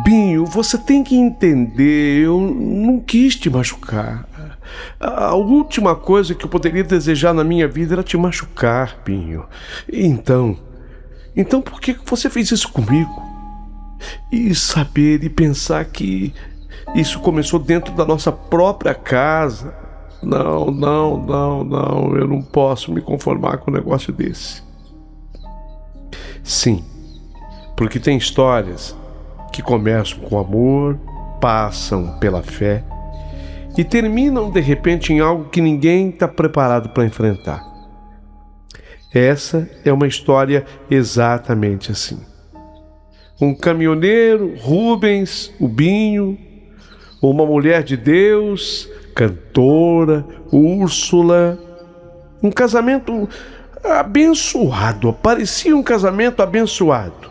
Binho, você tem que entender, eu não quis te machucar. A última coisa que eu poderia desejar na minha vida era te machucar, Binho. Então por que você fez isso comigo? E saber e pensar que isso começou dentro da nossa própria casa. Não, eu não posso me conformar com um negócio desse. Sim, porque tem histórias que começam com amor, passam pela fé e terminam de repente em algo que ninguém está preparado para enfrentar. Essa é uma história exatamente assim. Um caminhoneiro, Rubens, o Binho, uma mulher de Deus, cantora, Úrsula, um casamento abençoado, parecia um casamento abençoado.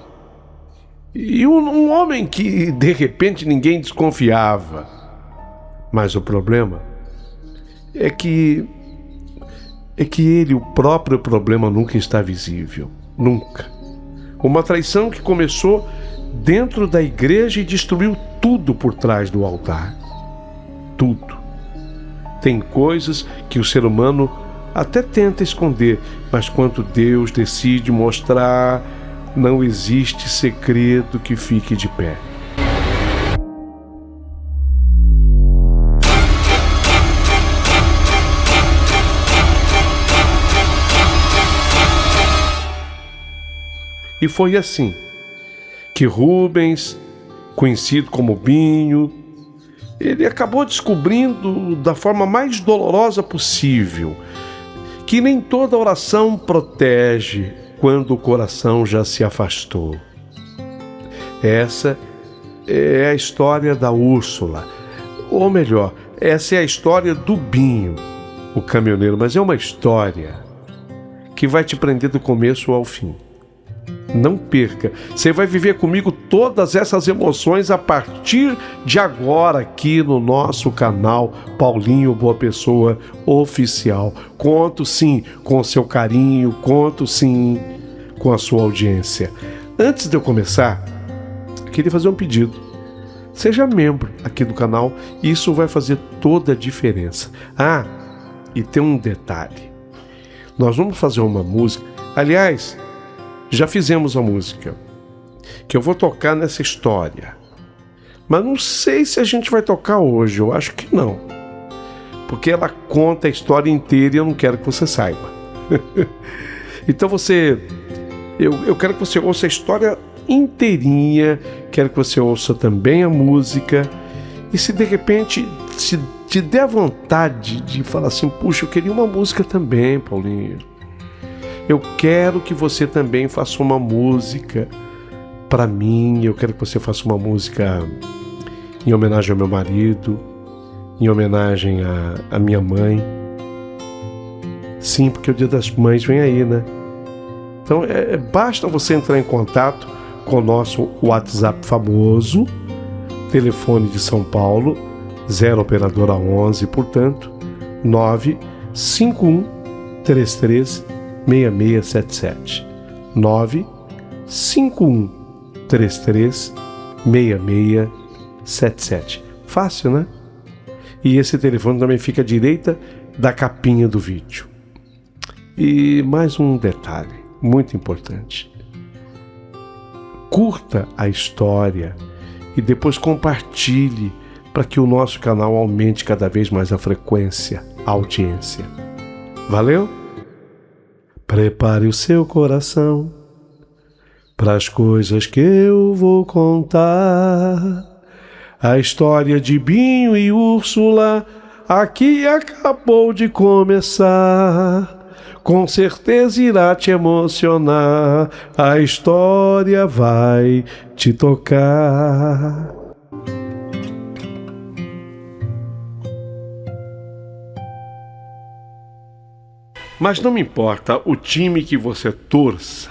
E um homem que de repente ninguém desconfiava. Mas o problema é que ele, o próprio problema, nunca está visível. Nunca. Uma traição que começou dentro da igreja e destruiu tudo por trás do altar. Tudo. Tem coisas que o ser humano até tenta esconder, mas quando Deus decide mostrar, não existe segredo que fique de pé. E foi assim que Rubens, conhecido como Binho, ele acabou descobrindo da forma mais dolorosa possível que nem toda oração protege quando o coração já se afastou. Essa é a história da Úrsula, ou melhor, essa é a história do Binho, o caminhoneiro, mas é uma história que vai te prender do começo ao fim. Não perca, você vai viver comigo todas essas emoções a partir de agora aqui no nosso canal Paulinho Boa Pessoa Oficial. Conto sim com o seu carinho, conto sim com a sua audiência. Antes de eu começar, queria fazer um pedido. Seja membro aqui do canal, isso vai fazer toda a diferença. E tem um detalhe. Nós vamos fazer uma música, aliás, já fizemos a música que eu vou tocar nessa história, mas não sei se a gente vai tocar hoje, eu acho que não, porque ela conta a história inteira e eu não quero que você saiba. Então eu quero que você ouça a história inteirinha, quero que você ouça também a música, e se de repente se te der vontade de falar assim, puxa, eu queria uma música também, Paulinho, eu quero que você também faça uma música para mim, eu quero que você faça uma música em homenagem ao meu marido, em homenagem à minha mãe. Sim, porque o Dia das Mães vem aí, né? Então, basta você entrar em contato com o nosso WhatsApp famoso, telefone de São Paulo, 0 operadora 11, portanto, 951 33 6677 951 33 6677. Fácil, né? E esse telefone também fica à direita da capinha do vídeo. E mais um detalhe muito importante. Curta a história e depois compartilhe para que o nosso canal aumente cada vez mais a frequência, a audiência. Valeu? Prepare o seu coração para as coisas que eu vou contar. A história de Binho e Úrsula aqui acabou de começar. Com certeza irá te emocionar. A história vai te tocar. Mas não me importa o time que você torça,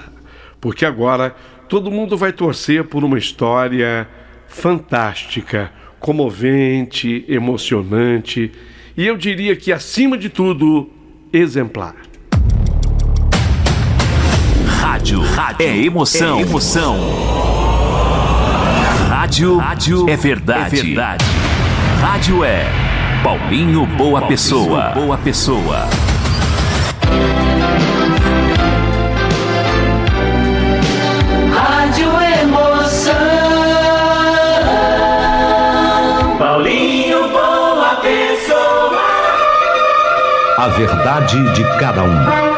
porque agora todo mundo vai torcer por uma história fantástica, comovente, emocionante e eu diria que, acima de tudo, exemplar. Rádio é emoção. Rádio é verdade. Rádio é Paulinho Boa Pessoa. Boa Pessoa. Rádio Emoção. Paulinho Boa Pessoa. A verdade de cada um.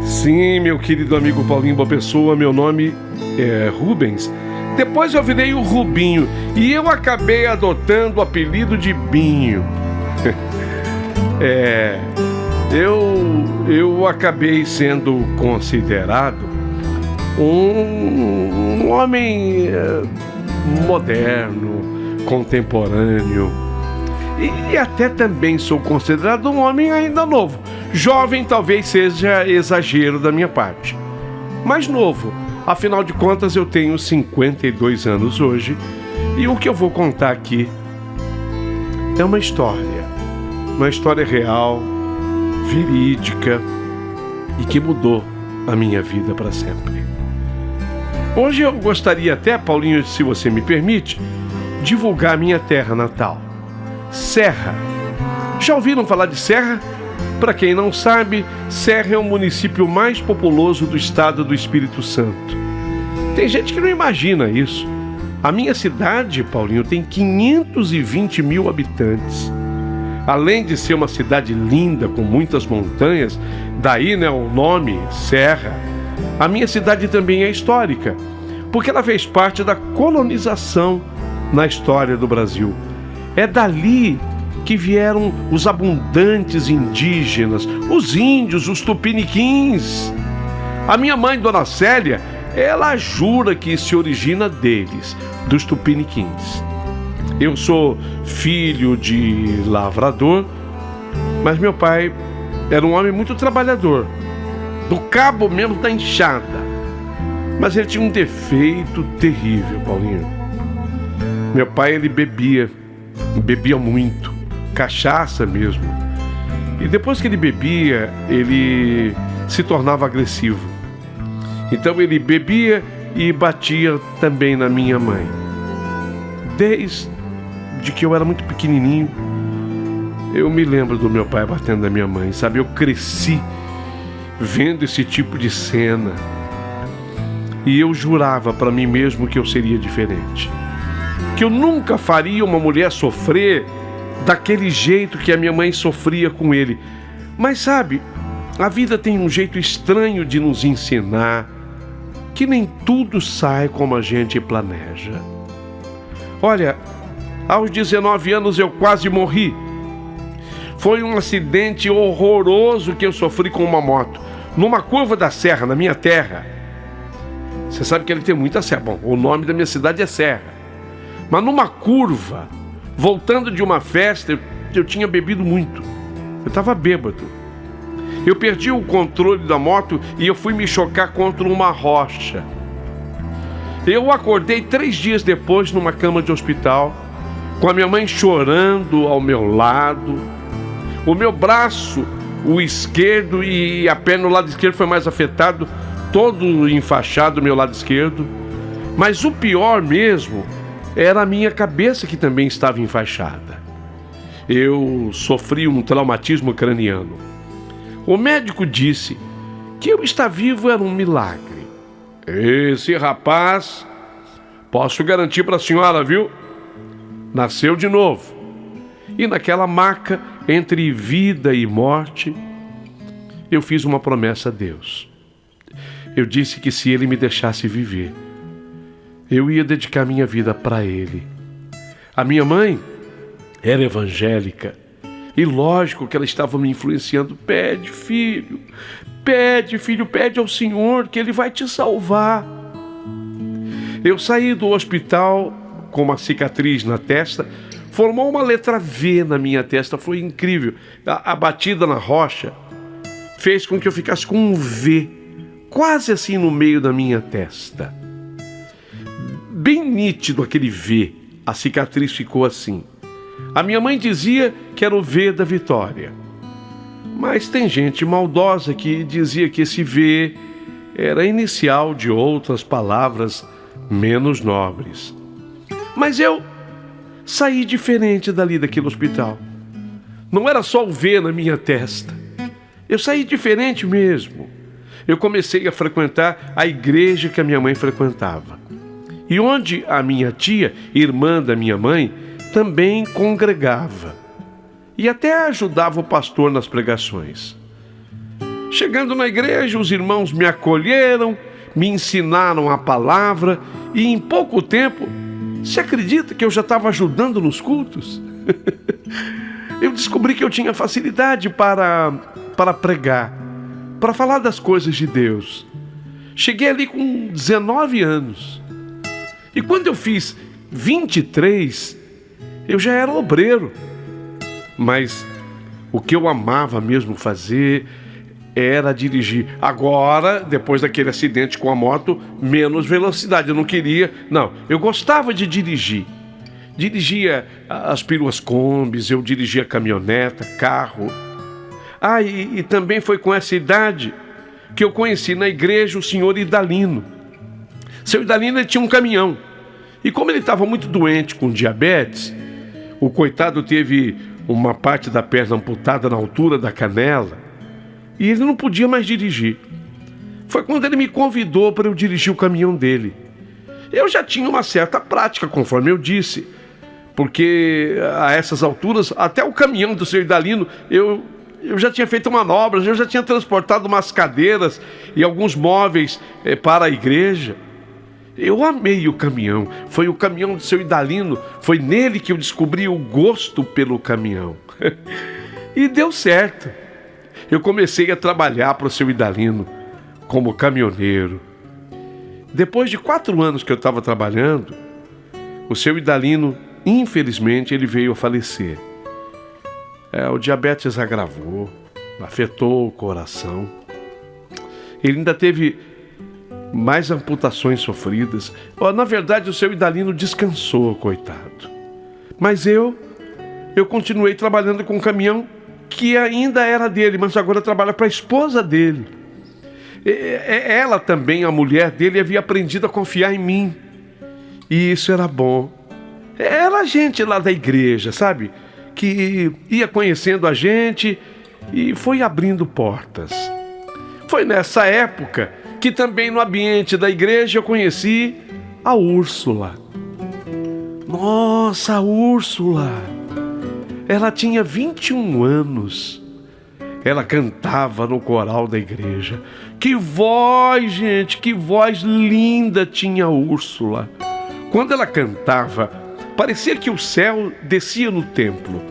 Sim, meu querido amigo Paulinho Boa Pessoa, meu nome é Rubens. Depois eu virei o Rubinho e eu acabei adotando o apelido de Binho. Eu acabei sendo considerado um homem moderno, contemporâneo. E até também sou considerado um homem ainda novo. Jovem talvez seja exagero da minha parte, mas novo. Afinal de contas, eu tenho 52 anos hoje e o que eu vou contar aqui é uma história real, verídica e que mudou a minha vida para sempre. Hoje eu gostaria até, Paulinho, se você me permite, divulgar a minha terra natal, Serra. Já ouviram falar de Serra? Para quem não sabe, Serra é o município mais populoso do estado do Espírito Santo. Tem gente que não imagina isso. A minha cidade, Paulinho, tem 520 mil habitantes. Além de ser uma cidade linda, com muitas montanhas, daí, o nome Serra, a minha cidade também é histórica, porque ela fez parte da colonização na história do Brasil. É dali que vieram os abundantes indígenas, os índios, os tupiniquins. A minha mãe, Dona Célia, ela jura que se origina deles, dos tupiniquins. Eu sou filho de lavrador, mas meu pai era um homem muito trabalhador, do cabo mesmo da enxada. Mas ele tinha um defeito terrível, Paulinho. Meu pai, ele bebia muito, cachaça mesmo. E depois que ele bebia, ele se tornava agressivo. Então ele bebia e batia também na minha mãe. Desde que eu era muito pequenininho, eu me lembro do meu pai batendo na minha mãe, sabe? Eu cresci vendo esse tipo de cena. E eu jurava para mim mesmo que eu seria diferente, que eu nunca faria uma mulher sofrer daquele jeito que a minha mãe sofria com ele. Mas sabe, a vida tem um jeito estranho de nos ensinar que nem tudo sai como a gente planeja. Olha, aos 19 anos eu quase morri. Foi um acidente horroroso que eu sofri com uma moto, numa curva da serra, na minha terra. Você sabe que ele tem muita serra. Bom, o nome da minha cidade é Serra. Mas numa curva, voltando de uma festa, eu tinha bebido muito. Eu estava bêbado. Eu perdi o controle da moto e eu fui me chocar contra uma rocha. Eu acordei 3 dias depois numa cama de hospital, com a minha mãe chorando ao meu lado. O meu braço, o esquerdo e a perna no lado esquerdo foi mais afetado, todo enfaixado, meu lado esquerdo. Mas o pior mesmo era a minha cabeça, que também estava enfaixada. Eu sofri um traumatismo craniano. O médico disse que eu estar vivo era um milagre. Esse rapaz, posso garantir para a senhora, viu? Nasceu de novo. E naquela maca entre vida e morte, eu fiz uma promessa a Deus. Eu disse que se Ele me deixasse viver, eu ia dedicar minha vida para Ele. A minha mãe era evangélica e lógico que ela estava me influenciando. Pede, filho, pede ao Senhor que Ele vai te salvar. Eu saí do hospital com uma cicatriz na testa, formou uma letra V na minha testa, foi incrível. A batida na rocha fez com que eu ficasse com um V, quase assim no meio da minha testa. Bem nítido aquele V, a cicatriz ficou assim. A minha mãe dizia que era o V da vitória. Mas tem gente maldosa que dizia que esse V era a inicial de outras palavras menos nobres. Mas eu saí diferente dali daquele hospital. Não era só o V na minha testa. Eu saí diferente mesmo. Eu comecei a frequentar a igreja que a minha mãe frequentava. E onde a minha tia, irmã da minha mãe, também congregava. E até ajudava o pastor nas pregações. Chegando na igreja, os irmãos me acolheram, me ensinaram a palavra e em pouco tempo, você acredita que eu já estava ajudando nos cultos? Eu descobri que eu tinha facilidade para pregar, para falar das coisas de Deus. Cheguei ali com 19 anos. E quando eu fiz 23, eu já era obreiro. Mas o que eu amava mesmo fazer era dirigir. Agora, depois daquele acidente com a moto, menos velocidade. Eu não queria. Não, eu gostava de dirigir. Dirigia as peruas combis, eu dirigia caminhoneta, carro. E também foi com essa idade que eu conheci na igreja o senhor Idalino. Seu Idalino, ele tinha um caminhão. E como ele estava muito doente com diabetes, o coitado teve uma parte da perna amputada na altura da canela e ele não podia mais dirigir. Foi quando ele me convidou para eu dirigir o caminhão dele. Eu já tinha uma certa prática, conforme eu disse, porque a essas alturas, até o caminhão do seu Idalino, eu já tinha feito manobras, eu já tinha transportado umas cadeiras e alguns móveis para a igreja. Eu amei o caminhão, foi o caminhão do seu Idalino, foi nele que eu descobri o gosto pelo caminhão. E deu certo. Eu comecei a trabalhar para o seu Idalino como caminhoneiro. Depois de 4 anos que eu estava trabalhando, o seu Idalino, infelizmente, ele veio a falecer. O diabetes agravou, afetou o coração. Ele ainda teve mais amputações sofridas. Na verdade, o seu Idalino descansou, coitado. Mas eu continuei trabalhando com um caminhão que ainda era dele, mas agora trabalha para a esposa dele. Ela também, a mulher dele, havia aprendido a confiar em mim. E isso era bom. Era a gente lá da igreja, sabe? Que ia conhecendo a gente e foi abrindo portas. Foi nessa época que também no ambiente da igreja eu conheci a Úrsula. Nossa, a Úrsula! Ela tinha 21 anos. Ela cantava no coral da igreja. Que voz, gente, que voz linda tinha a Úrsula. Quando ela cantava, parecia que o céu descia no templo.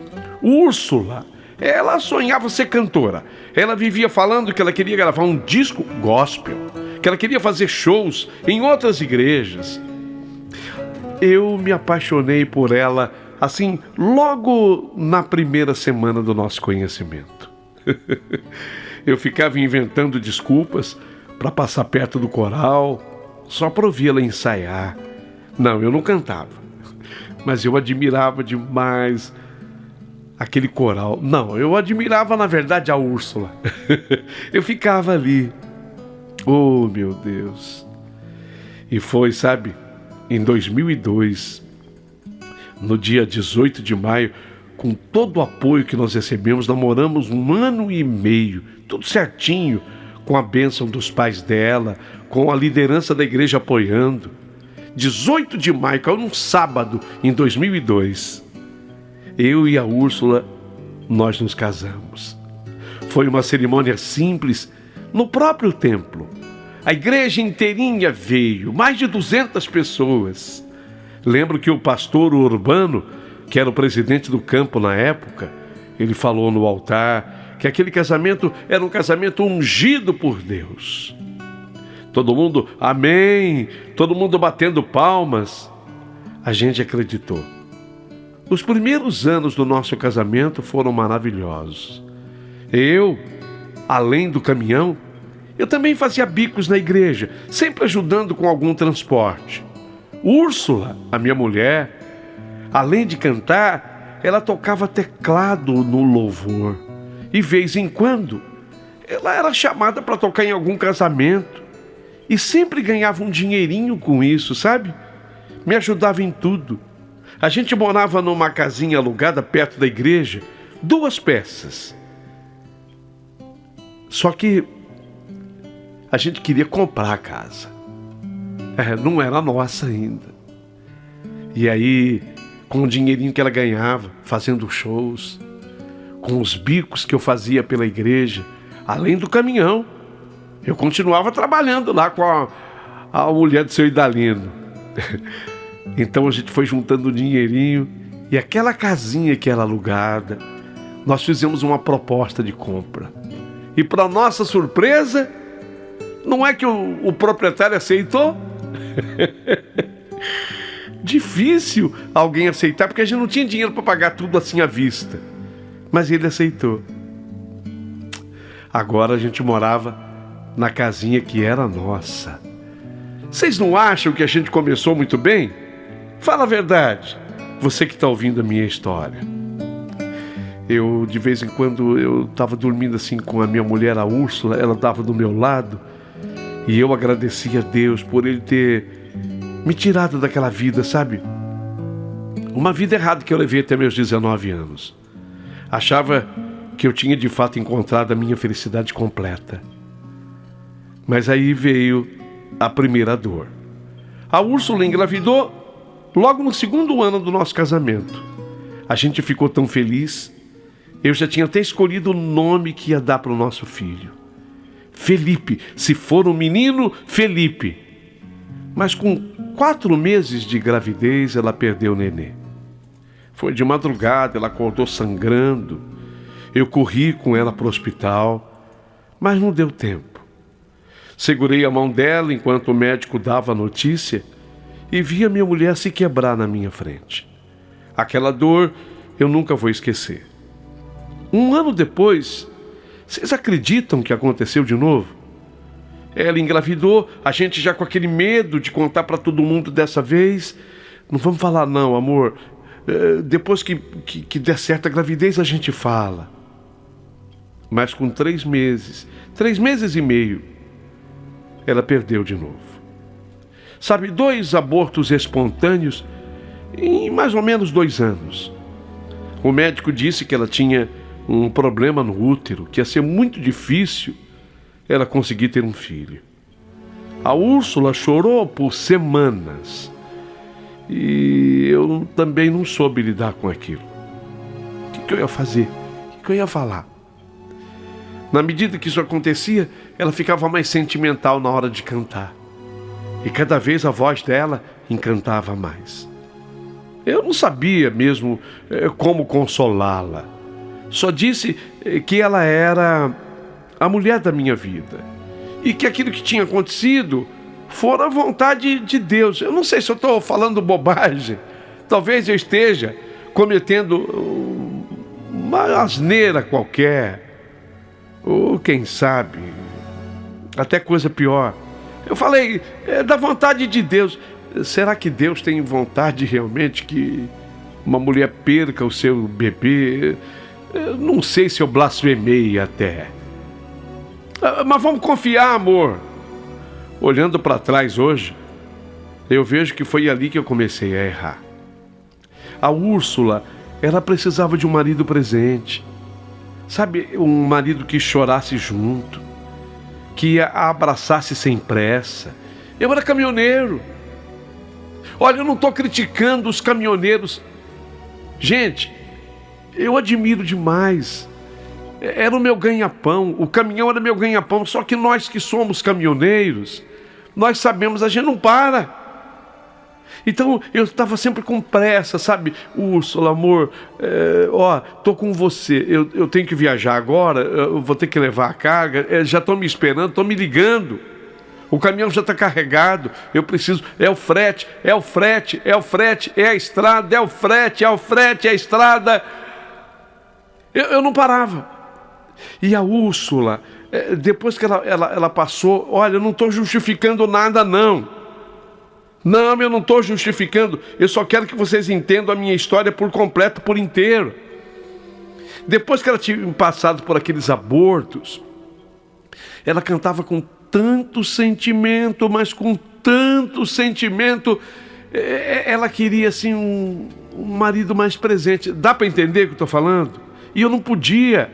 Úrsula, ela sonhava ser cantora. Ela vivia falando que ela queria gravar um disco gospel, que ela queria fazer shows em outras igrejas. Eu me apaixonei por ela, assim, logo na primeira semana do nosso conhecimento. Eu ficava inventando desculpas para passar perto do coral, só para ouvir ela ensaiar. Não, eu não cantava, mas eu admirava demais aquele coral. Não, eu admirava, na verdade, a Úrsula. Eu ficava ali. Oh, meu Deus. E foi, sabe, em 2002, no dia 18 de maio, com todo o apoio que nós recebemos, namoramos 1 ano e meio, tudo certinho, com a bênção dos pais dela, com a liderança da igreja apoiando. 18 de maio, caiu num sábado, em 2002. Eu e a Úrsula, nós nos casamos. Foi uma cerimônia simples, no próprio templo. A igreja inteirinha veio, mais de 200 pessoas. Lembro que o pastor Urbano, que era o presidente do campo na época, ele falou no altar que aquele casamento era um casamento ungido por Deus. Todo mundo, amém, todo mundo batendo palmas. A gente acreditou. Os primeiros anos do nosso casamento foram maravilhosos. Eu, além do caminhão, eu também fazia bicos na igreja, sempre ajudando com algum transporte. Úrsula, a minha mulher, além de cantar, ela tocava teclado no louvor. E, vez em quando, ela era chamada para tocar em algum casamento. E sempre ganhava um dinheirinho com isso, sabe? Me ajudava em tudo. A gente morava numa casinha alugada perto da igreja, 2 peças. Só que a gente queria comprar a casa. Não era nossa ainda. E aí, com o dinheirinho que ela ganhava, fazendo shows, com os bicos que eu fazia pela igreja, além do caminhão, eu continuava trabalhando lá com a mulher do seu Idalino. Então a gente foi juntando dinheirinho e aquela casinha que era alugada, nós fizemos uma proposta de compra. E para nossa surpresa, não é que o proprietário aceitou? Difícil alguém aceitar, porque a gente não tinha dinheiro para pagar tudo assim à vista. Mas ele aceitou. Agora a gente morava na casinha que era nossa. Vocês não acham que a gente começou muito bem? Fala a verdade, você que está ouvindo a minha história. Eu, de vez em quando, eu estava dormindo assim com a minha mulher, a Úrsula, ela estava do meu lado, e eu agradecia a Deus por Ele ter me tirado daquela vida, sabe? Uma vida errada que eu levei até meus 19 anos. Achava que eu tinha de fato encontrado a minha felicidade completa. Mas aí veio a primeira dor. A Úrsula engravidou logo no 2º ano do nosso casamento. A gente ficou tão feliz. Eu já tinha até escolhido o nome que ia dar para o nosso filho. Felipe, se for um menino, Felipe. Mas com 4 meses de gravidez, ela perdeu o nenê. Foi de madrugada, ela acordou sangrando. Eu corri com ela para o hospital, mas não deu tempo. Segurei a mão dela enquanto o médico dava a notícia e vi a minha mulher se quebrar na minha frente. Aquela dor eu nunca vou esquecer. 1 ano depois, vocês acreditam que aconteceu de novo? Ela engravidou, a gente já com aquele medo de contar para todo mundo dessa vez. Não vamos falar não, amor. Depois que der certo a gravidez a gente fala. Mas com 3 meses, 3 meses e meio, ela perdeu de novo. Sabe, 2 abortos espontâneos em mais ou menos 2 anos. O médico disse que ela tinha um problema no útero, que ia ser muito difícil ela conseguir ter um filho. A Úrsula chorou por semanas e eu também não soube lidar com aquilo. O que eu ia fazer? O que eu ia falar? Na medida que isso acontecia, ela ficava mais sentimental na hora de cantar. E cada vez a voz dela encantava mais. Eu não sabia mesmo como consolá-la. Só disse que ela era a mulher da minha vida. E que aquilo que tinha acontecido fora a vontade de Deus. Eu não sei se eu estou falando bobagem. Talvez eu esteja cometendo uma asneira qualquer. Ou quem sabe, até coisa pior. Eu falei, da vontade de Deus. Será que Deus tem vontade realmente que uma mulher perca o seu bebê? Eu não sei se eu blasfemei até. Mas vamos confiar, amor. Olhando para trás hoje, eu vejo que foi ali que eu comecei a errar. A Úrsula, ela precisava de um marido presente. Sabe, um marido que chorasse junto, que a abraçasse sem pressa. Eu era caminhoneiro. Olha, eu não estou criticando os caminhoneiros. Gente, eu admiro demais. Era o meu ganha-pão, o caminhão era meu ganha-pão. Só que nós que somos caminhoneiros, nós sabemos, a gente não para. Então eu estava sempre com pressa, sabe? Úrsula, amor, tô com você, eu tenho que viajar agora, eu vou ter que levar a carga, já estão me esperando, estão me ligando. O caminhão já está carregado, eu preciso, é o frete, é a estrada, é a estrada. Eu não parava. E a Úrsula, depois que ela passou, olha, eu não estou justificando nada não. Não, eu não estou justificando, eu só quero que vocês entendam a minha história por completo, por inteiro. Depois que ela tinha passado por aqueles abortos, ela cantava com tanto sentimento, mas com tanto sentimento. Ela queria, assim, um marido mais presente. Dá para entender o que eu estou falando? E eu não podia.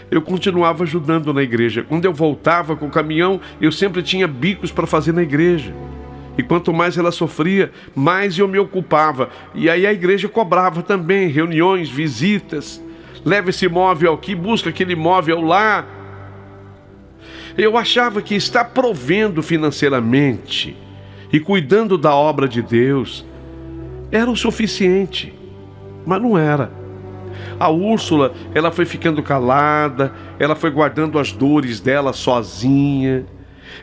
Eu continuava ajudando na igreja. Quando eu voltava com o caminhão, eu sempre tinha bicos para fazer na igreja. E quanto mais ela sofria, mais eu me ocupava. E aí a igreja cobrava também, reuniões, visitas. Leva esse móvel aqui, busca aquele móvel lá. Eu achava que estar provendo financeiramente e cuidando da obra de Deus era o suficiente, mas não era. A Úrsula, ela foi ficando calada, ela foi guardando as dores dela sozinha.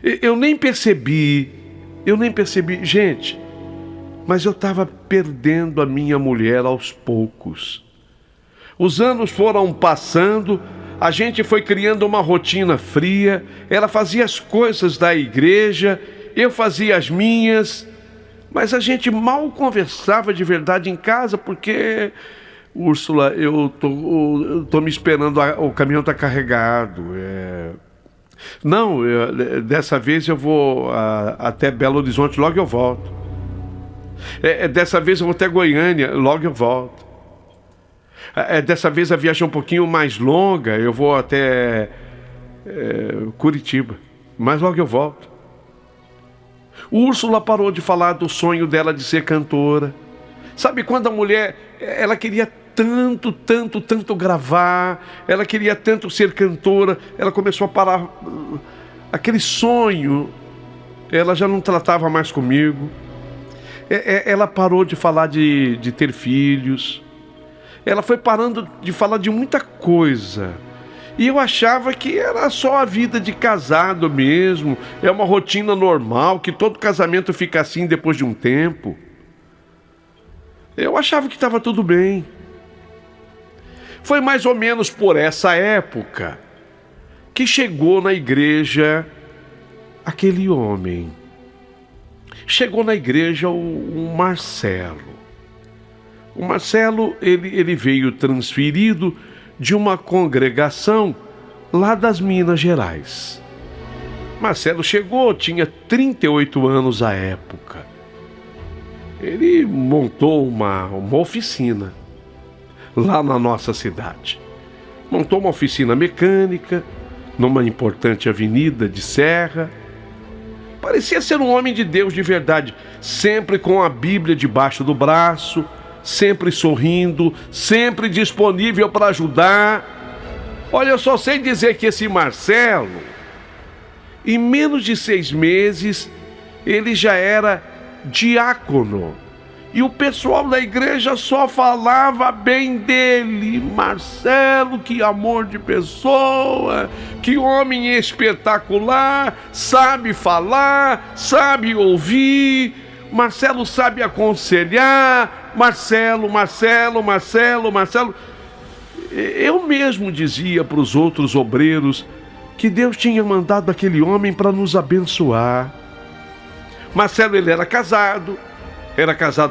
Eu nem percebi, gente, mas eu estava perdendo a minha mulher aos poucos. Os anos foram passando, a gente foi criando uma rotina fria, ela fazia as coisas da igreja, eu fazia as minhas, mas a gente mal conversava de verdade em casa, porque... Úrsula, eu tô me esperando, o caminhão tá carregado. Não, dessa vez eu vou até Belo Horizonte, logo eu volto. Dessa vez eu vou até Goiânia, logo eu volto. Dessa vez a viagem é um pouquinho mais longa, eu vou até Curitiba, mas logo eu volto. Úrsula parou de falar do sonho dela de ser cantora. Sabe quando a mulher, ela queria tanto gravar, ela queria tanto ser cantora, ela começou a parar aquele sonho, ela já não tratava mais comigo, ela parou de falar de ter filhos, ela foi parando de falar de muita coisa, e eu achava que era só a vida de casado mesmo, é uma rotina normal, que todo casamento fica assim depois de um tempo. Eu achava que estava tudo bem. Foi mais ou menos por essa época que chegou na igreja aquele homem. Chegou na igreja o Marcelo. O Marcelo, ele veio transferido de uma congregação lá das Minas Gerais. Marcelo chegou, tinha 38 anos à época. Ele montou uma oficina lá na nossa cidade. Montou uma oficina mecânica numa importante avenida de Serra. Parecia ser um homem de Deus de verdade, sempre com a Bíblia debaixo do braço, sempre sorrindo, sempre disponível para ajudar. Olha, eu só sei dizer que esse Marcelo, em menos de 6 meses, ele já era diácono. E o pessoal da igreja só falava bem dele. Marcelo, que amor de pessoa, que homem espetacular, sabe falar, sabe ouvir, Marcelo sabe aconselhar, Marcelo. Eu mesmo dizia para os outros obreiros que Deus tinha mandado aquele homem para nos abençoar. Marcelo, ele era casado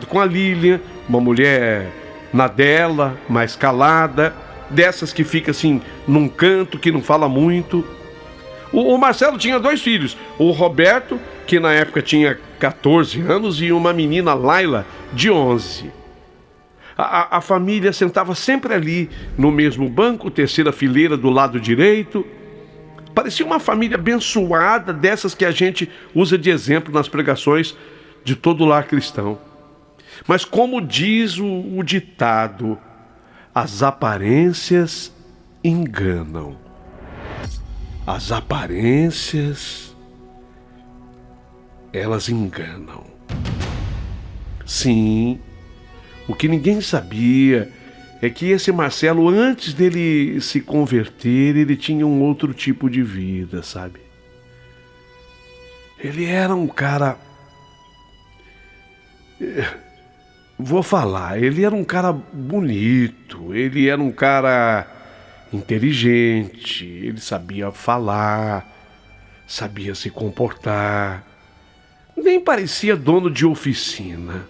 com a Lília, uma mulher na dela, mais calada, dessas que fica assim num canto, que não fala muito. O Marcelo tinha 2 filhos, o Roberto, que na época tinha 14 anos, e uma menina, Laila, de 11. A família sentava sempre ali, no mesmo banco, 3ª fileira do lado direito. Parecia uma família abençoada, dessas que a gente usa de exemplo nas pregações de todo lar cristão. Mas como diz o ditado, as aparências enganam. As aparências, elas enganam. Sim, o que ninguém sabia é que esse Marcelo, antes dele se converter, ele tinha um outro tipo de vida, sabe? Ele era um cara... Vou falar, ele era um cara bonito, ele era um cara inteligente, ele sabia falar, sabia se comportar, nem parecia dono de oficina.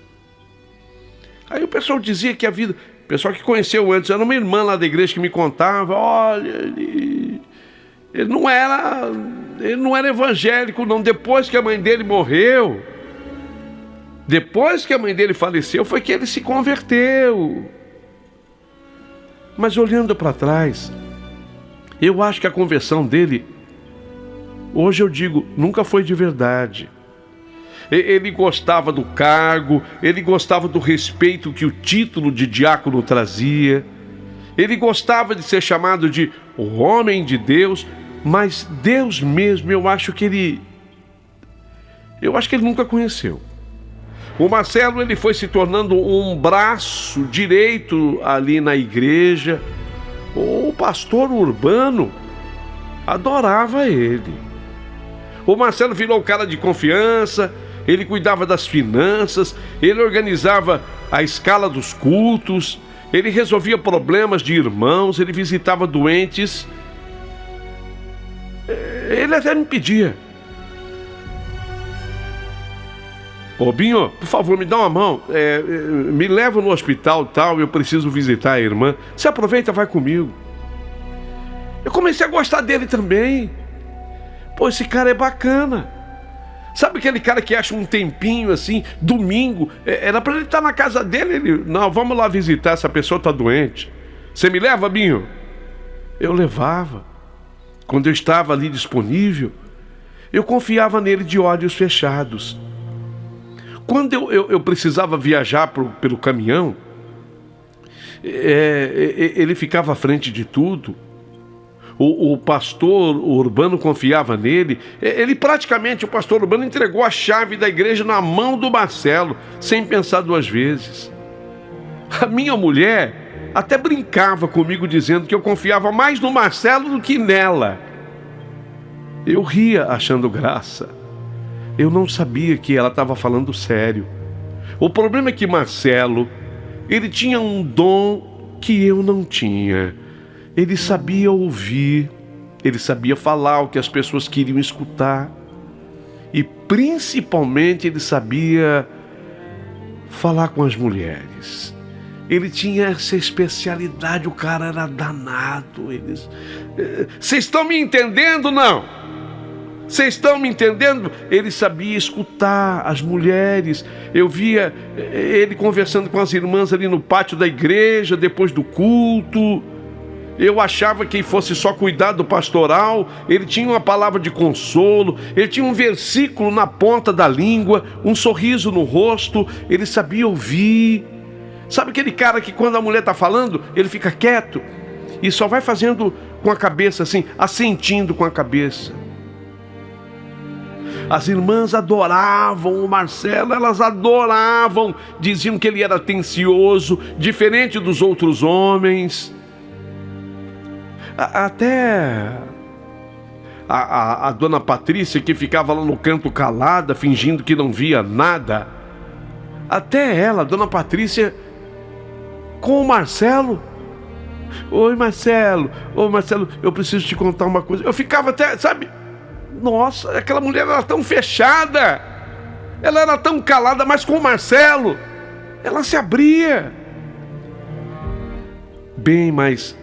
Aí o pessoal dizia que a vida... O pessoal que conheceu antes, era uma irmã lá da igreja que me contava, olha, Ele não era evangélico, não. Depois que a mãe dele morreu, depois que a mãe dele faleceu, foi que ele se converteu. Mas olhando para trás, eu acho que a conversão dele, hoje eu digo, nunca foi de verdade. Ele gostava do cargo, ele gostava do respeito que o título de diácono trazia, ele gostava de ser chamado de o homem de Deus, mas Deus mesmo, eu acho que ele nunca conheceu. O Marcelo, ele foi se tornando um braço direito ali na igreja. O pastor Urbano adorava ele. O Marcelo virou o cara de confiança, ele cuidava das finanças, ele organizava a escala dos cultos, ele resolvia problemas de irmãos, ele visitava doentes. Ele até me pedia: ô Binho, por favor, me dá uma mão, me leva no hospital tal, eu preciso visitar a irmã. Você aproveita, vai comigo. Eu comecei a gostar dele também. Pô, esse cara é bacana. Sabe aquele cara que acha um tempinho assim, domingo, era pra ele estar na casa dele, ele, não, vamos lá visitar, essa pessoa tá doente. Você me leva, Binho? Eu levava. Quando eu estava ali disponível, eu confiava nele de olhos fechados. Quando eu precisava viajar pelo caminhão, ele ficava à frente de tudo. O pastor Urbano confiava nele. O pastor Urbano entregou a chave da igreja na mão do Marcelo, sem pensar duas vezes. A minha mulher até brincava comigo, dizendo que eu confiava mais no Marcelo do que nela. Eu ria achando graça. Eu não sabia que ela estava falando sério. O problema é que Marcelo, ele tinha um dom que eu não tinha. Ele sabia ouvir, ele sabia falar o que as pessoas queriam escutar. E principalmente ele sabia falar com as mulheres. Ele tinha essa especialidade, o cara era danado. Vocês estão me entendendo, não? Vocês estão me entendendo? Ele sabia escutar as mulheres. Eu via ele conversando com as irmãs ali no pátio da igreja, depois do culto. Eu achava que fosse só cuidar do pastoral. Ele tinha uma palavra de consolo, ele tinha um versículo na ponta da língua, um sorriso no rosto, ele sabia ouvir. Sabe aquele cara que quando a mulher está falando, ele fica quieto e só vai fazendo com a cabeça assim, assentindo com a cabeça. As irmãs adoravam o Marcelo, elas adoravam, diziam que ele era atencioso, diferente dos outros homens. Até a dona Patrícia, que ficava lá no canto calada, fingindo que não via nada, até ela, a dona Patrícia, com o Marcelo: oi Marcelo, eu preciso te contar uma coisa. Eu ficava até, sabe, nossa, aquela mulher era tão fechada, ela era tão calada, mas com o Marcelo ela se abria. Bem, mas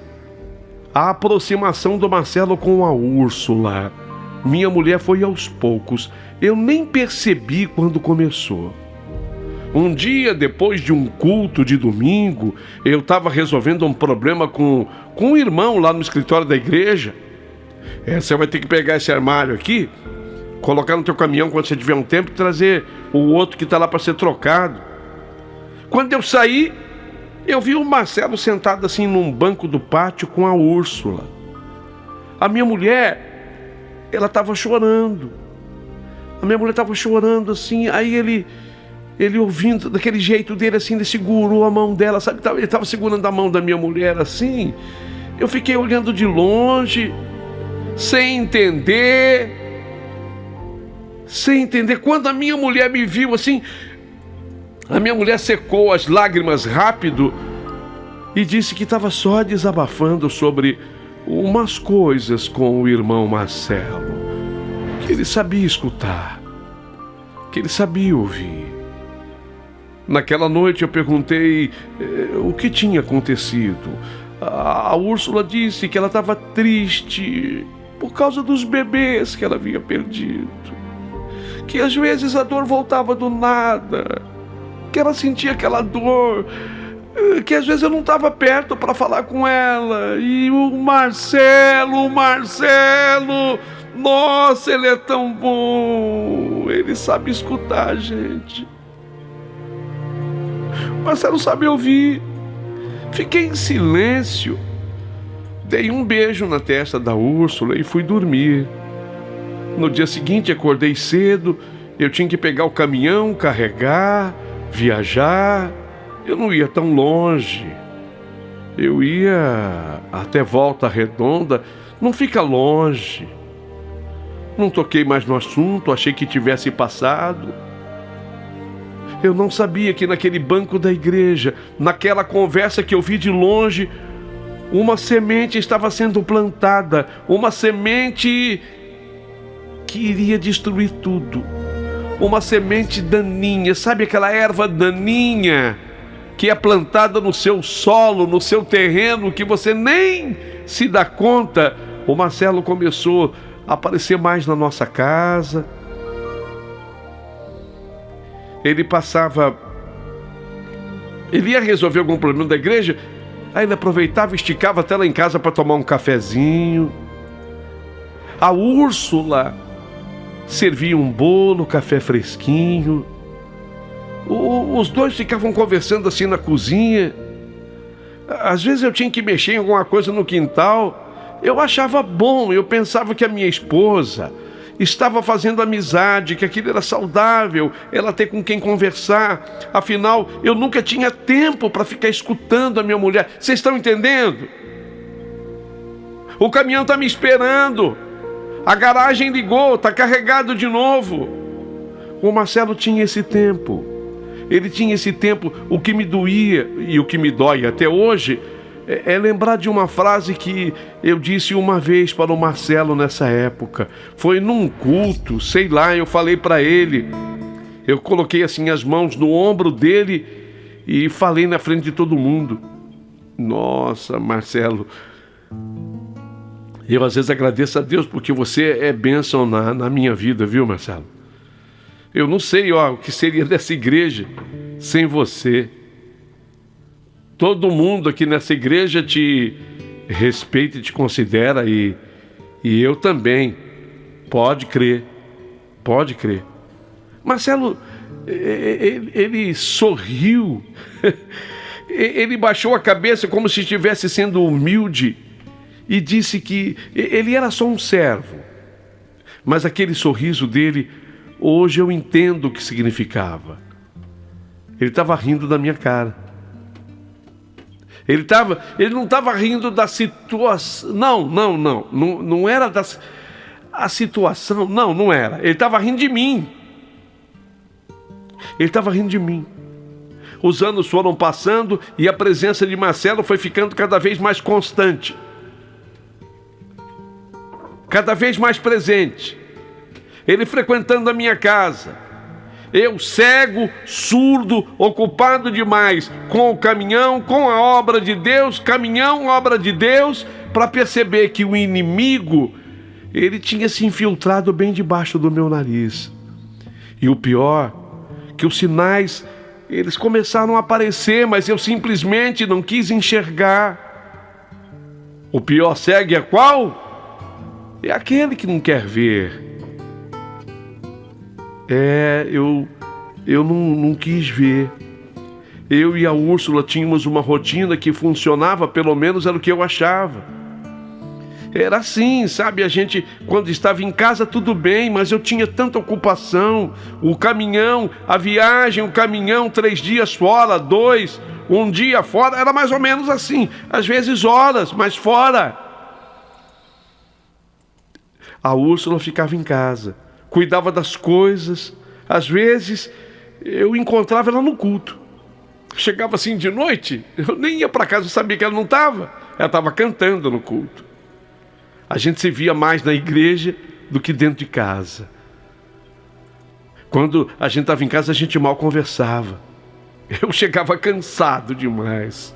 a aproximação do Marcelo com a Úrsula, minha mulher, foi aos poucos. Eu nem percebi quando começou. Um dia, depois de um culto de domingo, eu estava resolvendo um problema com um irmão lá no escritório da igreja. Você vai ter que pegar esse armário aqui, colocar no teu caminhão quando você tiver um tempo, e trazer o outro que está lá para ser trocado. Quando eu saí, eu vi o Marcelo sentado assim num banco do pátio com a Úrsula. A minha mulher, ela estava chorando. A minha mulher estava chorando assim, aí ele ouvindo daquele jeito dele assim, ele segurou a mão dela, sabe? Ele estava segurando a mão da minha mulher assim. Eu fiquei olhando de longe, sem entender. Quando a minha mulher me viu assim, a minha mulher secou as lágrimas rápido e disse que estava só desabafando sobre umas coisas com o irmão Marcelo, que ele sabia escutar, que ele sabia ouvir. Naquela noite eu perguntei o que tinha acontecido. A Úrsula disse que ela estava triste, por causa dos bebês que ela havia perdido. Que às vezes a dor voltava do nada, que ela sentia aquela dor, que às vezes eu não estava perto para falar com ela. E o Marcelo, nossa, ele é tão bom, ele sabe escutar a gente. O Marcelo sabe ouvir. Fiquei em silêncio, dei um beijo na testa da Úrsula e fui dormir. No dia seguinte acordei cedo, eu tinha que pegar o caminhão, carregar, viajar. Eu não ia tão longe. Eu ia até Volta Redonda, não fica longe. Não toquei mais no assunto, achei que tivesse passado. Eu não sabia que naquele banco da igreja, naquela conversa que eu vi de longe, uma semente estava sendo plantada, uma semente que iria destruir tudo. Uma semente daninha, sabe aquela erva daninha que é plantada no seu solo, no seu terreno, que você nem se dá conta? O Marcelo começou a aparecer mais na nossa casa. Ele ia resolver algum problema da igreja, aí ele aproveitava e esticava até lá em casa para tomar um cafezinho. A Úrsula servia um bolo, café fresquinho. Os dois ficavam conversando assim na cozinha. Às vezes eu tinha que mexer em alguma coisa no quintal. Eu achava bom, eu pensava que a minha esposa estava fazendo amizade, que aquilo era saudável, ela ter com quem conversar. Afinal, eu nunca tinha tempo para ficar escutando a minha mulher. Vocês estão entendendo? O caminhão está me esperando. A garagem ligou, está carregado de novo. O Marcelo tinha esse tempo. Ele tinha esse tempo. O que me doía e o que me dói até hoje é lembrar de uma frase que eu disse uma vez para o Marcelo nessa época. Foi num culto, sei lá, eu falei para ele. Eu coloquei assim as mãos no ombro dele e falei na frente de todo mundo. Nossa, Marcelo, eu às vezes agradeço a Deus porque você é bênção na minha vida, viu, Marcelo? Eu não sei, o que seria dessa igreja sem você. Todo mundo aqui nessa igreja te respeita e te considera e eu também. Pode crer, pode crer. Marcelo, ele sorriu, ele baixou a cabeça como se estivesse sendo humilde e disse que ele era só um servo. Mas aquele sorriso dele, hoje eu entendo o que significava. Ele estava rindo da minha cara. Ele não estava rindo da situação. Não era a situação. Não era. Ele estava rindo de mim. Ele estava rindo de mim. Os anos foram passando e a presença de Marcelo foi ficando cada vez mais constante. Cada vez mais presente. Ele frequentando a minha casa. Eu cego, surdo, ocupado demais com o caminhão, com a obra de Deus, caminhão, obra de Deus, para perceber que o inimigo, ele tinha se infiltrado bem debaixo do meu nariz. E o pior, que os sinais, eles começaram a aparecer, mas eu simplesmente não quis enxergar. O pior cego é qual? É aquele que não quer ver. Eu não quis ver. Eu e a Úrsula tínhamos uma rotina que funcionava, pelo menos era o que eu achava. Era assim, sabe? A gente, quando estava em casa, tudo bem, mas eu tinha tanta ocupação. O caminhão, a viagem, o caminhão, 3 dias fora, 2, 1 dia fora, era mais ou menos assim. Às vezes horas, mas fora. A Úrsula ficava em casa, cuidava das coisas. Às vezes eu encontrava ela no culto. Chegava assim de noite, eu nem ia para casa, eu sabia que ela não estava. Ela estava cantando no culto. A gente se via mais na igreja do que dentro de casa. Quando a gente estava em casa, a gente mal conversava. Eu chegava cansado demais.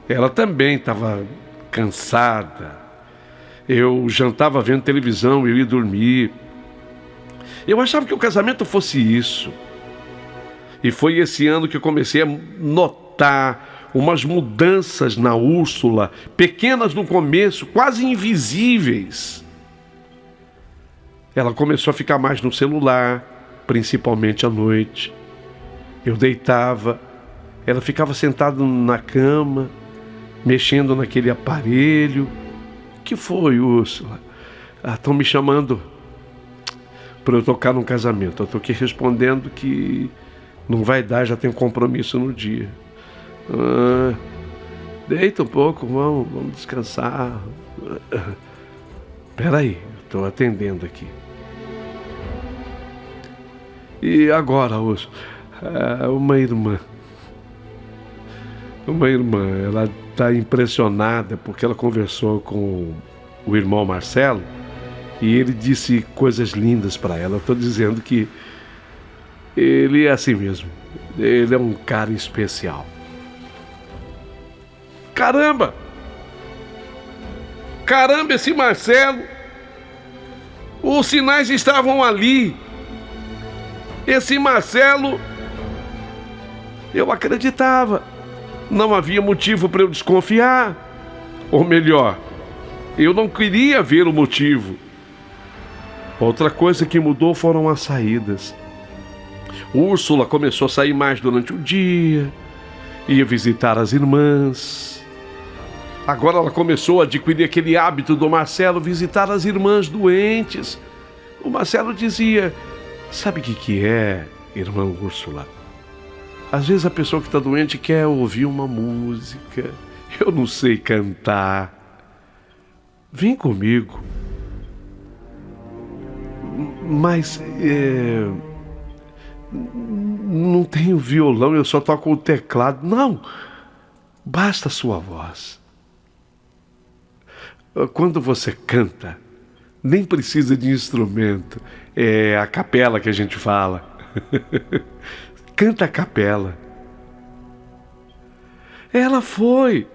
Ela também estava cansada. Eu jantava vendo televisão, eu ia dormir. Eu achava que o casamento fosse isso. E foi esse ano que eu comecei a notar umas mudanças na Úrsula, pequenas no começo, quase invisíveis. Ela começou a ficar mais no celular, principalmente à noite. Eu deitava, ela ficava sentada na cama, mexendo naquele aparelho. O que foi, Úrsula? Estão me chamando para eu tocar num casamento. Eu estou aqui respondendo que não vai dar, já tenho compromisso no dia. Deita um pouco, vamos descansar. Peraí, estou atendendo aqui. E agora, Úrsula? Uma irmã, ela está impressionada porque ela conversou com o irmão Marcelo e ele disse coisas lindas para ela. Eu estou dizendo que ele é assim mesmo, ele é um cara especial. Caramba, esse Marcelo, os sinais estavam ali. Esse Marcelo, eu acreditava, não havia motivo para eu desconfiar. Ou melhor, eu não queria ver o motivo. Outra coisa que mudou foram as saídas. Úrsula começou a sair mais durante o dia, ia visitar as irmãs. Agora ela começou a adquirir aquele hábito do Marcelo, visitar as irmãs doentes. O Marcelo dizia: sabe o que é, irmã Úrsula? Às vezes a pessoa que está doente quer ouvir uma música. Eu não sei cantar. Vem comigo. Mas não tenho violão, eu só toco o teclado. Não, basta a sua voz. Quando você canta, nem precisa de instrumento. É a capela que a gente fala. Canta a capela. Ela foi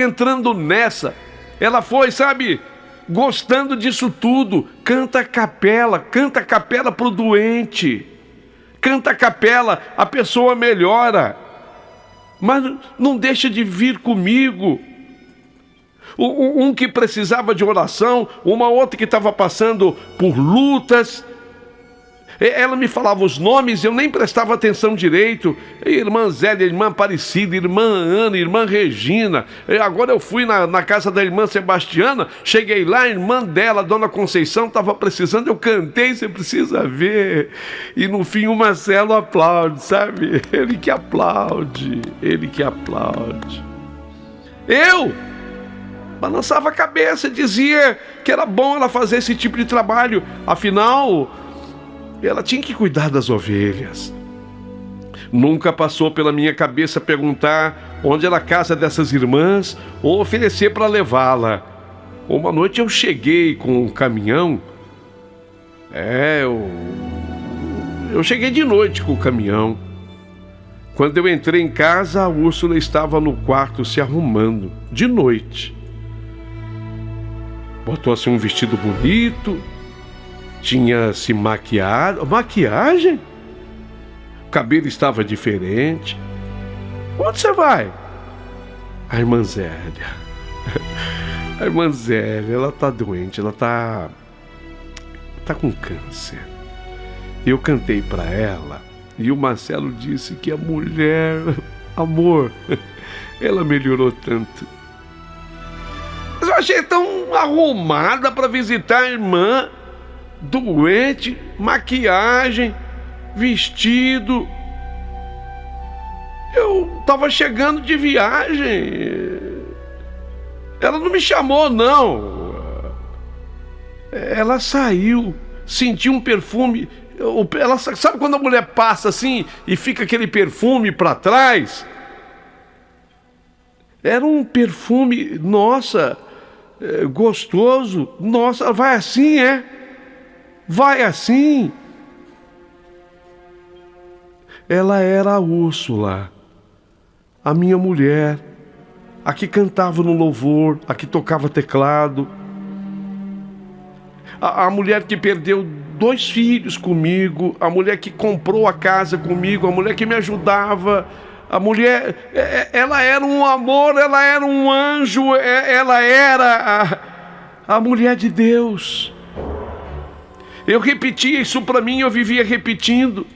entrando nessa. Ela foi, sabe, gostando disso tudo. Canta a capela pro doente. Canta a capela, a pessoa melhora. Mas não deixa de vir comigo. Um que precisava de oração, uma outra que estava passando por lutas. Ela me falava os nomes, eu nem prestava atenção direito. Irmã Zélia, irmã Aparecida, irmã Ana, irmã Regina. Agora eu fui na casa da irmã Sebastiana, cheguei lá, a irmã dela, Dona Conceição, estava precisando, eu cantei, você precisa ver. E no fim o Marcelo aplaude, sabe? Ele que aplaude. Eu balançava a cabeça, dizia que era bom ela fazer esse tipo de trabalho. Afinal, ela tinha que cuidar das ovelhas. Nunca passou pela minha cabeça perguntar onde era a casa dessas irmãs ou oferecer para levá-la. Uma noite eu cheguei com um caminhão. Eu cheguei de noite com o caminhão. Quando eu entrei em casa, a Úrsula estava no quarto se arrumando, de noite. Botou-se um vestido bonito, tinha se maquiado. Maquiagem? O cabelo estava diferente. Onde você vai? A irmã Zélia. A irmã Zélia, ela tá doente, ela tá com câncer. Eu cantei para ela e o Marcelo disse que a mulher, amor, ela melhorou tanto. Mas eu achei tão arrumada para visitar a irmã, doente, maquiagem, vestido. Eu estava chegando de viagem. Ela não me chamou, não. Ela saiu, sentiu um perfume. Ela, sabe quando a mulher passa assim e fica aquele perfume para trás? Era um perfume, nossa, gostoso. Nossa, vai assim, é? Vai assim. Ela era a Úrsula, a minha mulher, a que cantava no louvor, a que tocava teclado, a mulher que perdeu 2 filhos comigo, a mulher que comprou a casa comigo, a mulher que me ajudava, a mulher, ela era um amor, ela era um anjo, ela era a mulher de Deus. Eu repetia isso para mim, eu vivia repetindo.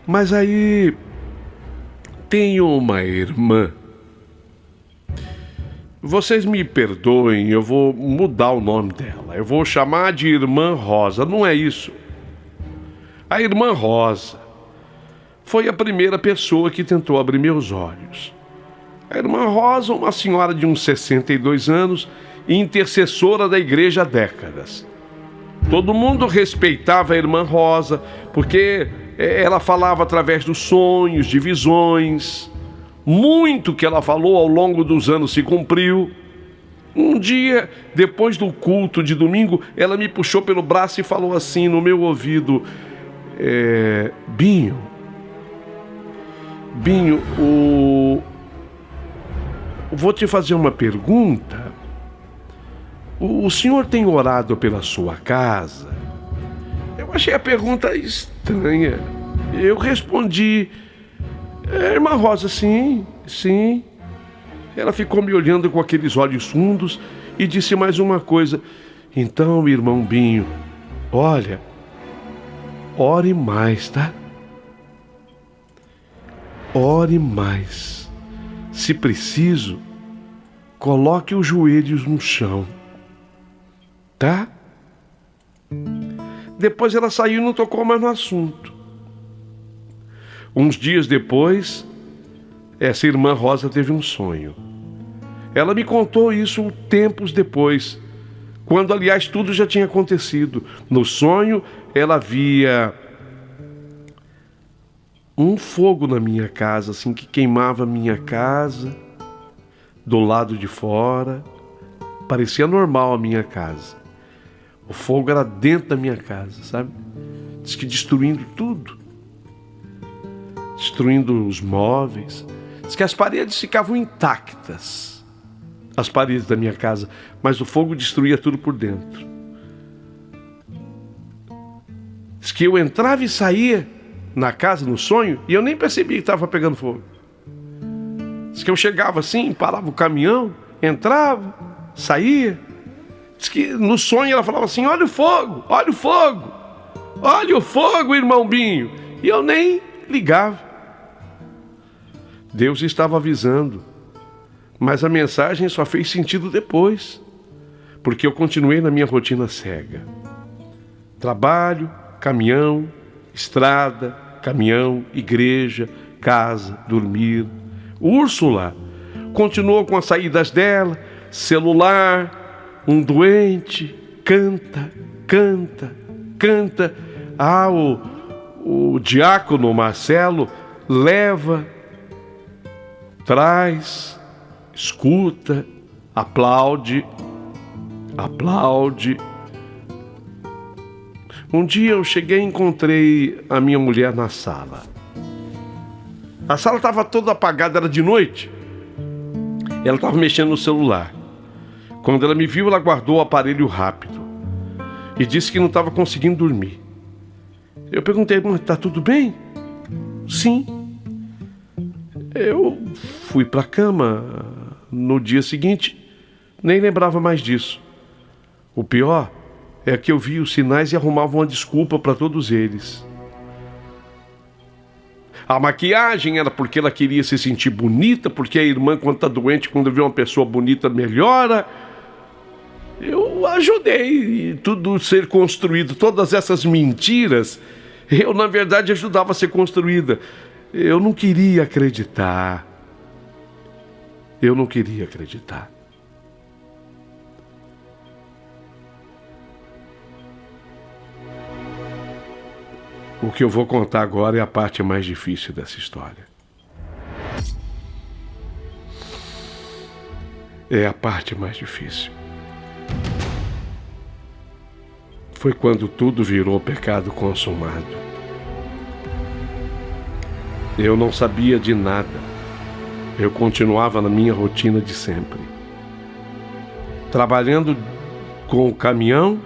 Mas aí tem uma irmã. Vocês me perdoem, eu vou mudar o nome dela. Eu vou chamar de Irmã Rosa, não é isso. A Irmã Rosa foi a primeira pessoa que tentou abrir meus olhos. A Irmã Rosa, uma senhora de uns 62 anos, intercessora da igreja há décadas. Todo mundo respeitava a Irmã Rosa, porque ela falava através dos sonhos, de visões. Muito que ela falou ao longo dos anos se cumpriu. Um dia, depois do culto de domingo, ela me puxou pelo braço e falou assim no meu ouvido: Binho, vou te fazer uma pergunta. O senhor tem orado pela sua casa? Eu achei a pergunta estranha. Eu respondi: Irmã Rosa, sim. Ela ficou me olhando com aqueles olhos fundos e disse mais uma coisa: então, irmão Binho, olha, ore mais, tá? Ore mais. Se preciso, coloque os joelhos no chão, tá? Depois ela saiu e não tocou mais no assunto. Uns dias depois, essa Irmã Rosa teve um sonho. Ela me contou isso tempos depois, quando, aliás, tudo já tinha acontecido. No sonho, ela via um fogo na minha casa, assim, que queimava a minha casa, do lado de fora. Parecia normal a minha casa. O fogo era dentro da minha casa, sabe? Diz que destruindo tudo. Destruindo os móveis. Diz que as paredes ficavam intactas, as paredes da minha casa, mas o fogo destruía tudo por dentro. Diz que eu entrava e saía na casa, no sonho, e eu nem percebia que estava pegando fogo. Diz que eu chegava assim, parava o caminhão, entrava, saía. Diz que no sonho ela falava assim: olha o fogo, olha o fogo, olha o fogo, irmão Binho. E eu nem ligava. Deus estava avisando, mas a mensagem só fez sentido depois, porque eu continuei na minha rotina cega. Trabalho, caminhão, estrada, caminhão, igreja, casa, dormir. Úrsula continuou com as saídas dela, celular, um doente, canta. O diácono Marcelo leva, traz, escuta, aplaude. Um dia eu cheguei e encontrei a minha mulher na sala. A sala estava toda apagada, era de noite. Ela estava mexendo no celular. Quando ela me viu, ela guardou o aparelho rápido e disse que não estava conseguindo dormir. Eu perguntei: mas está tudo bem? Sim. Eu fui para a cama no dia seguinte, nem lembrava mais disso. O pior é que eu vi os sinais e arrumava uma desculpa para todos eles. A maquiagem era porque ela queria se sentir bonita, porque a irmã, quando está doente, quando vê uma pessoa bonita, melhora. Eu ajudei tudo ser construído, todas essas mentiras, eu, na verdade, ajudava a ser construída. Eu não queria acreditar. O que eu vou contar agora é a parte mais difícil dessa história. É a parte mais difícil. Foi quando tudo virou pecado consumado. Eu não sabia de nada. Eu continuava na minha rotina de sempre, trabalhando com o caminhão,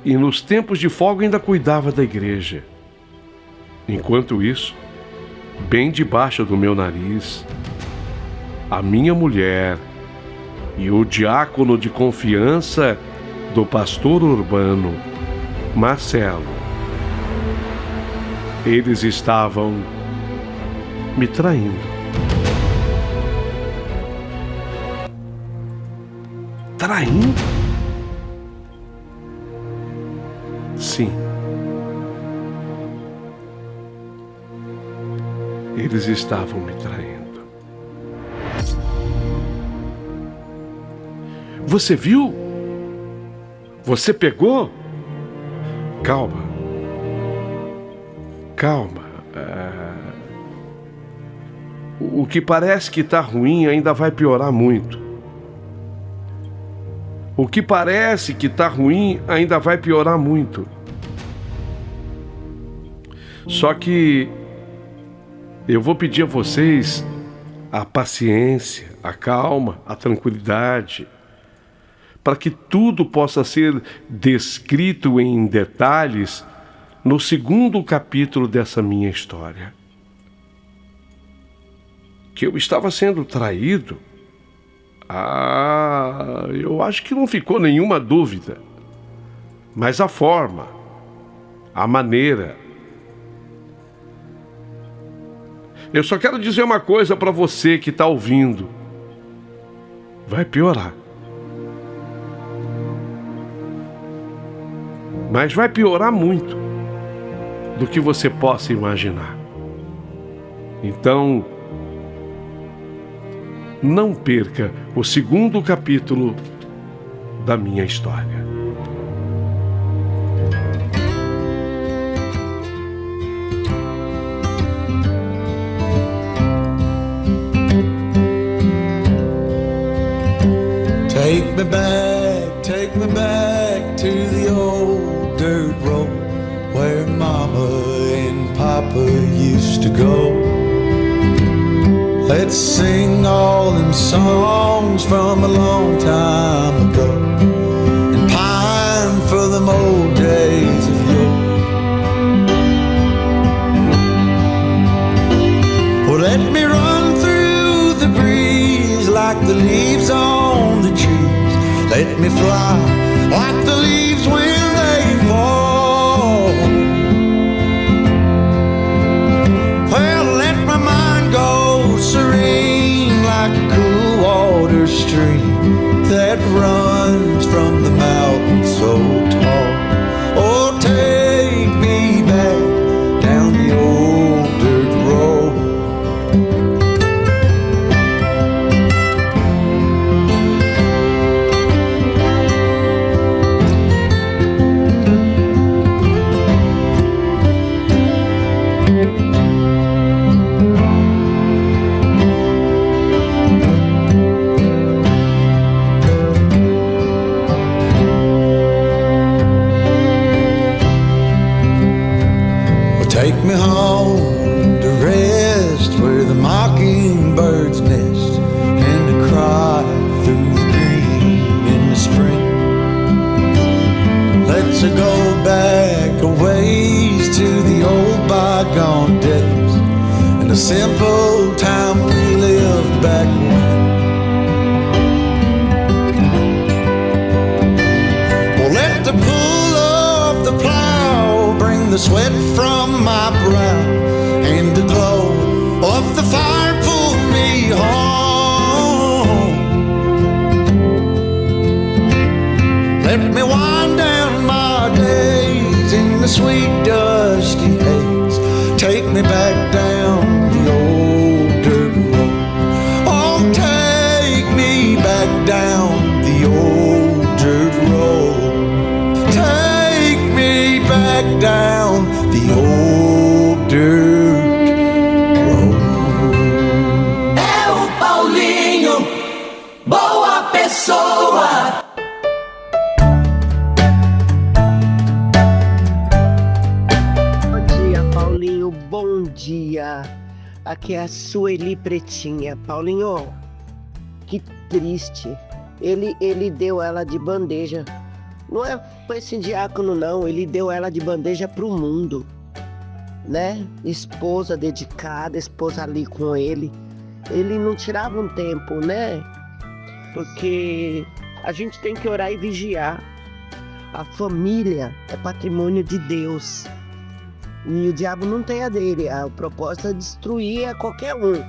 e nos tempos de folga ainda cuidava da igreja. Enquanto isso, bem debaixo do meu nariz, a minha mulher e o diácono de confiança do pastor urbano, Marcelo, eles estavam me traindo. Traindo? Sim. Eles estavam me traindo. Você viu? Você pegou? Calma. Calma. O que parece que tá ruim ainda vai piorar muito. O que parece que tá ruim ainda vai piorar muito. Só que eu vou pedir a vocês a paciência, a calma, a tranquilidade, para que tudo possa ser descrito em detalhes no segundo capítulo dessa minha história. Que eu estava sendo traído, eu acho que não ficou nenhuma dúvida. Mas a forma, a maneira. Eu só quero dizer uma coisa para você que está ouvindo. Vai piorar. Mas vai piorar muito do que você possa imaginar. Então, não perca o segundo capítulo da minha história. Take me back to the old dirt road where Mama and Papa used to go. Let's sing all them songs from a long time ago and pine for them old days of yore. Well, let me run through the breeze like the leaves on the trees. Let me fly like the leaves when they fall. Well, let my mind go serene like a cool water stream that runs from the mountain so tall. Oh, take me back down the old dirt road. Take me home to rest where the mockingbirds nest and to cry through the green in the spring. Let's go back a ways to the old bygone days and the simple time we lived back when. Well, let the pull of the plow bring the sweat from my brow and the glow of the fire pull me home. Let me wind down my days in the sweet dusty haze. Take me back down the old dirt road. Oh, take me back down the old dirt road. Take me back down the old dirt road. É o Paulinho, boa pessoa. Bom dia, Paulinho, bom dia. Aqui é a Sueli Pretinha. Paulinho, que triste. Ele deu ela de bandeja. Não é pra esse diácono, não. Ele deu ela de bandeja pro mundo, né? Esposa dedicada, esposa ali com ele. Ele não tirava um tempo, né? Porque a gente tem que orar e vigiar. A família é patrimônio de Deus. E o diabo não tem a dele. O propósito é destruir a qualquer um.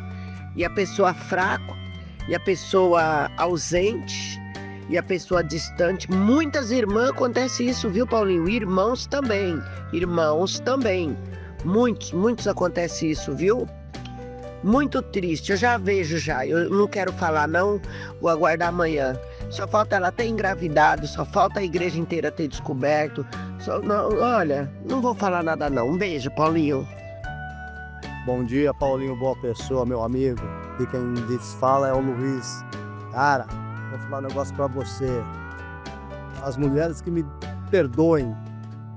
E a pessoa fraca, e a pessoa ausente, e a pessoa distante. Muitas irmãs acontece isso, viu, Paulinho? Irmãos também. Irmãos também. Muitos acontece isso, viu? Muito triste, eu já vejo já. Eu não quero falar não, vou aguardar amanhã. Só falta ela ter engravidado, só falta a igreja inteira ter descoberto. Olha, não vou falar nada não. Um beijo, Paulinho. Bom dia, Paulinho, boa pessoa, meu amigo. E quem diz fala é o Luiz. Cara, vou falar um negócio pra você. As mulheres que me perdoem,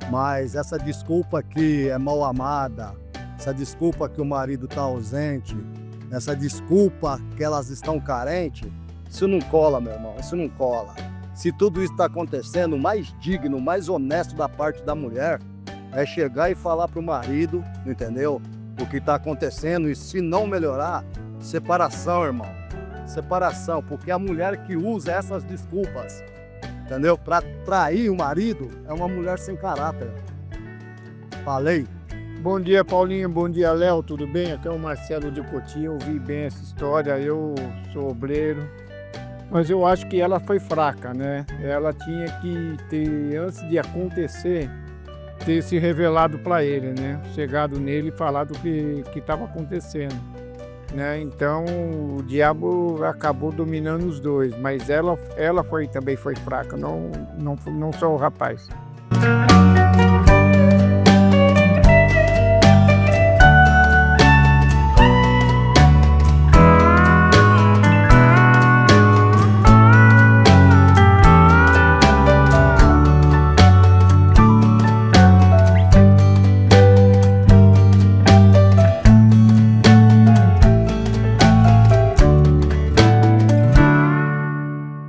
mas essa desculpa aqui é mal amada, essa desculpa que o marido tá ausente, essa desculpa que elas estão carentes, isso não cola, meu irmão, isso não cola. Se tudo isso tá acontecendo, o mais digno, o mais honesto da parte da mulher é chegar e falar pro marido, entendeu? O que tá acontecendo, e se não melhorar, separação, irmão. Separação, porque a mulher que usa essas desculpas, entendeu? Pra trair o marido, é uma mulher sem caráter. Falei. Bom dia, Paulinho. Bom dia, Léo. Tudo bem? Aqui é o Marcelo de Cotia. Eu ouvi bem essa história. Eu sou obreiro. Mas eu acho que ela foi fraca, né? Ela tinha que ter, antes de acontecer, ter se revelado para ele, né? Chegado nele e falado o que estava acontecendo, né? Então o diabo acabou dominando os dois. Mas ela também foi fraca, não só o rapaz.